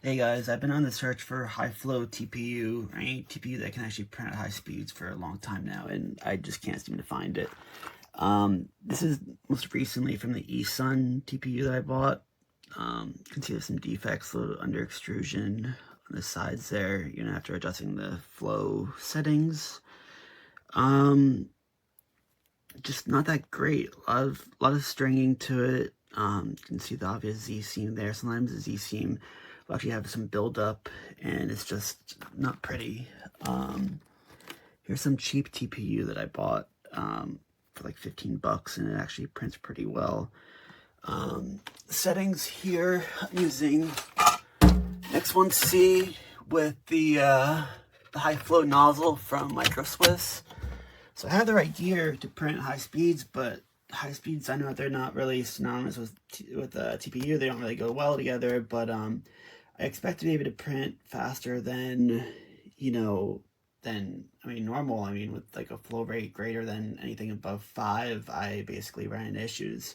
Hey guys, I've been on the search for high flow TPU, or any TPU that can actually print at high speeds for a long time now, and I just can't seem to find it. This is most recently from the SUNLU TPU that I bought. You can see there's some defects, a little under extrusion on the sides there, after adjusting the flow settings. Just not that great. A lot of stringing to it. You can see the obvious Z seam there. Sometimes the Z seam will actually have some buildup, and it's just not pretty. Here's some cheap TPU that I bought for like 15 bucks, and it actually prints pretty well. Settings here, I'm using X1C with the high flow nozzle from Micro Swiss. So I have the right gear to print high speeds, but high speeds, I know they're not really synonymous with TPU. They don't really go well together, but I expect to be able to print faster than, normal. With like a flow rate greater than anything above 5, I basically ran into issues.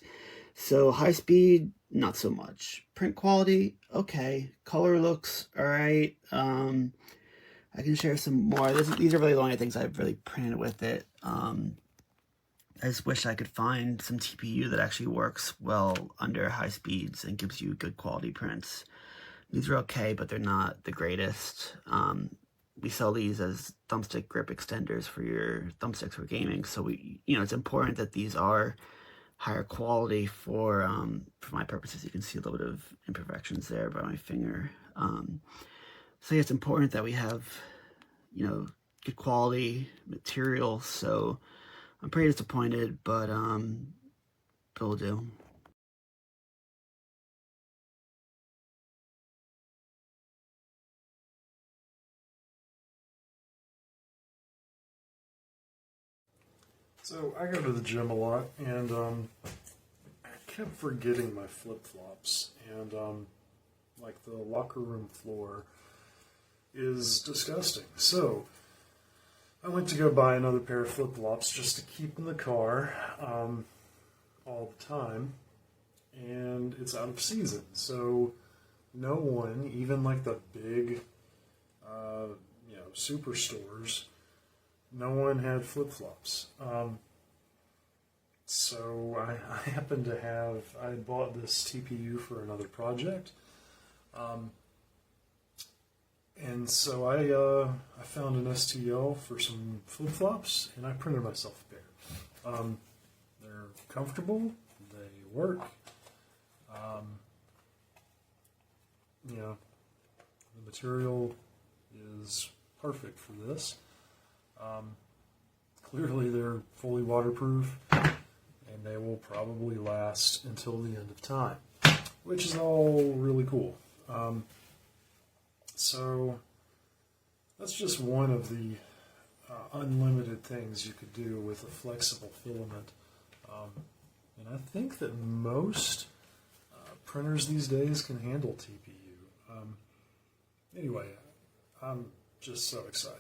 So high speed, not so much. Print quality, okay. Color looks all right. I can share some more. These are really the only things I've really printed with it. I just wish I could find some TPU that actually works well under high speeds and gives you good quality prints. These are okay, but they're not the greatest. We sell these as thumbstick grip extenders for your thumbsticks for gaming. So it's important that these are higher quality for my purposes. You can see a little bit of imperfections there by my finger. So yeah, it's important that we have, good quality material. So I'm pretty disappointed, but it'll do. So I go to the gym a lot, and I kept forgetting my flip-flops, and like the locker room floor is disgusting. So I went to go buy another pair of flip-flops just to keep in the car all the time, and it's out of season. So no one, even like the big superstores, no one had flip-flops. So I happened to have, I bought this TPU for another project. And so I found an STL for some flip-flops, and I printed myself a pair. They're comfortable, they work. The material is perfect for this. Clearly they're fully waterproof, and they will probably last until the end of time, which is all really cool. So that's just one of the unlimited things you could do with a flexible filament. And I think that most printers these days can handle TPU. Anyway, I'm just so excited.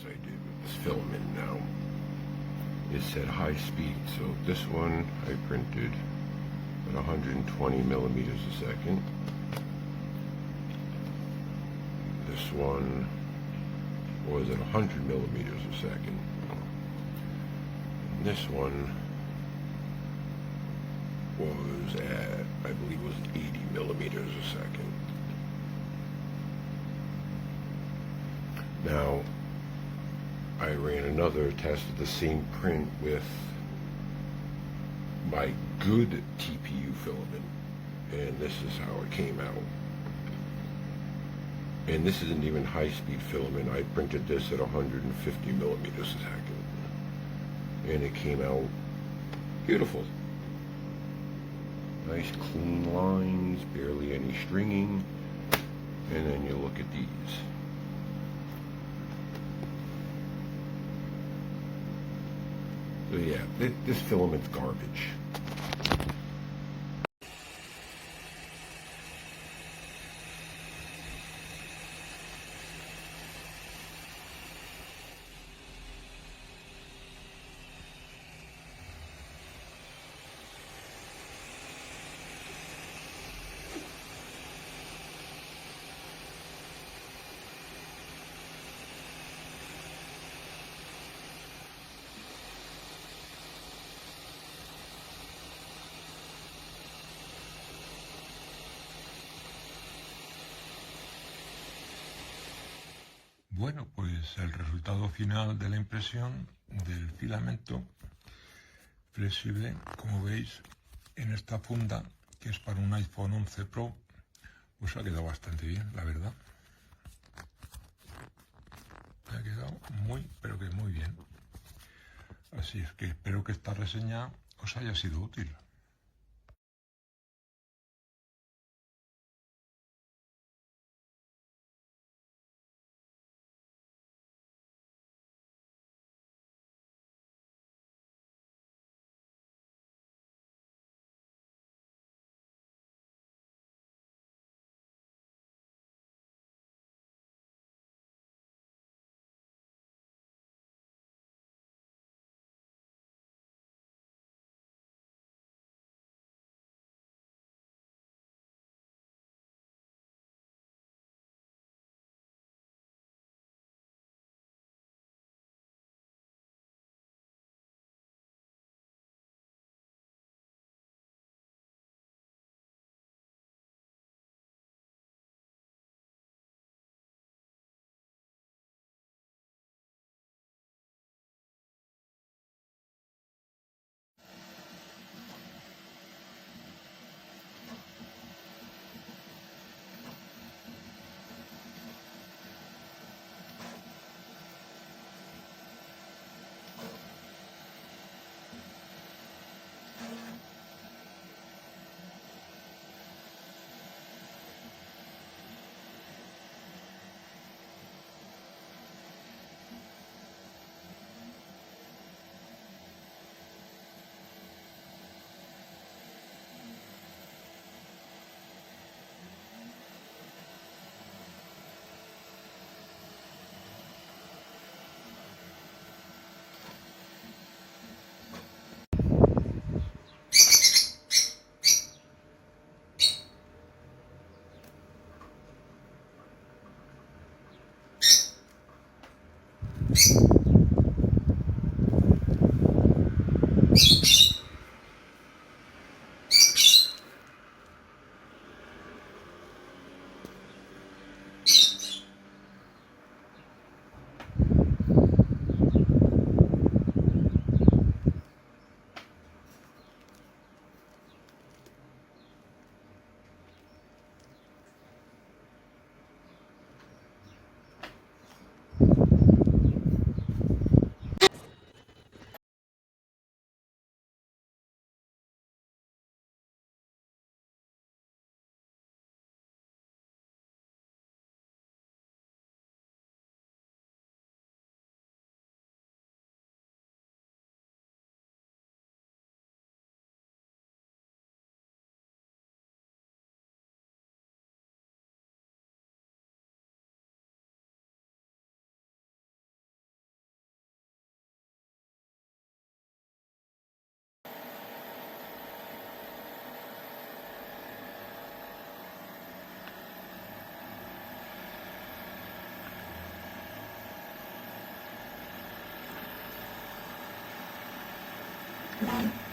I did with this filament now. It said high speed, so this one I printed at 120 millimeters a second. This one was at 100 millimeters a second. And this one was at, I believe it was 80 millimeters a second. Now, I ran another test of the same print with my good TPU filament, and this is how it came out. And this isn't even high-speed filament. I printed this at 150 millimeters a second, and it came out beautiful. Nice clean lines, barely any stringing, and then you look at these. So yeah, this filament's garbage. Bueno, pues el resultado final de la impresión del filamento flexible, como veis, en esta funda, que es para un iPhone 11 Pro, pues ha quedado bastante bien, la verdad. Ha quedado muy, pero que muy bien. Así es que espero que esta reseña os haya sido útil. Bye.